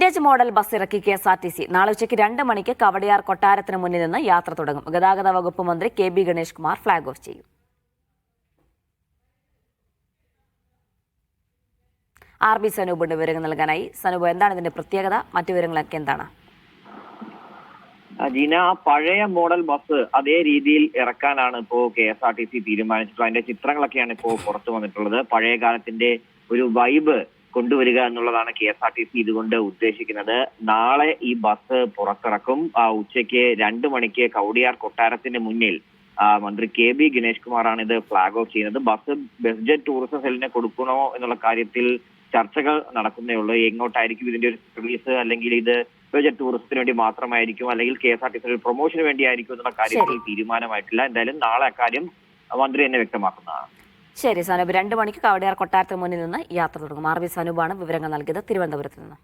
Vintage model bus ഇറക്കി KSRTC. നാളെ ഉച്ചയ്ക്ക് 2 മണിക്ക് കവടിയാർ കൊട്ടാരത്തിന് മുന്നിൽ നിന്ന് യാത്ര തുടങ്ങും. ഗതാഗത വകുപ്പ് മന്ത്രി KB Ganesh Kumar flag off ചെയ്യും. RB സനൂപിന്റെ വിവരങ്ങൾ നൽകാനായി. സനൂപ്, എന്താണ് ഇതിന്റെ പ്രത്യേകത? മറ്റു വിവരങ്ങളൊക്കെ എന്താണ്? ജീന, പഴയ മോഡൽ ബസ് അതേ രീതിയിൽ ഇറക്കാനാണ് ഇപ്പോൾ KSRTC തീരുമാനിച്ചിട്ടുള്ളത്. അതിന്റെ ചിത്രങ്ങളൊക്കെയാണ് ഇപ്പോൾ പുറത്തു വന്നിട്ടുള്ളത്. പഴയ കാലത്തിന്റെ ഒരു വൈബ് കൊണ്ടുവരിക എന്നുള്ളതാണ് KSRTC ഇതുകൊണ്ട് ഉദ്ദേശിക്കുന്നത്. നാളെ ഈ ബസ് പുറത്തിറക്കും. ഉച്ചയ്ക്ക് 2 മണിക്ക് കവടിയാർ കൊട്ടാരത്തിന് മുന്നിൽ മന്ത്രി KB ഗണേഷ് കുമാറാണ് ഇത് ഫ്ളാഗ് ഓഫ് ചെയ്യുന്നത്. ബസ് ബെസ്റ്റ് ടൂറിസം സെല്ലിന് കൊടുക്കണോ എന്നുള്ള കാര്യത്തിൽ ചർച്ചകൾ നടക്കുന്നേ ഉള്ളൂ. എങ്ങോട്ടായിരിക്കും ഇതിന്റെ ഒരു സർവീസ്, അല്ലെങ്കിൽ ഇത് ബജറ്റ് ടൂറിസത്തിന് വേണ്ടി മാത്രമായിരിക്കും, അല്ലെങ്കിൽ KSRTC പ്രൊമോഷന് വേണ്ടിയായിരിക്കും എന്നുള്ള കാര്യത്തിൽ തീരുമാനമായിട്ടില്ല. എന്തായാലും നാളെ അക്കാര്യം മന്ത്രി തന്നെ വ്യക്തമാക്കുന്നതാണ്. ശരി സനൂപ്, 2 മണിക്ക് കവടിയാർ കൊട്ടാരത്തിന് മുന്നിൽ നിന്ന് യാത്ര തുടങ്ങും. RB സനൂപാണ് വിവരങ്ങൾ നൽകിയത് തിരുവനന്തപുരത്ത് നിന്ന്.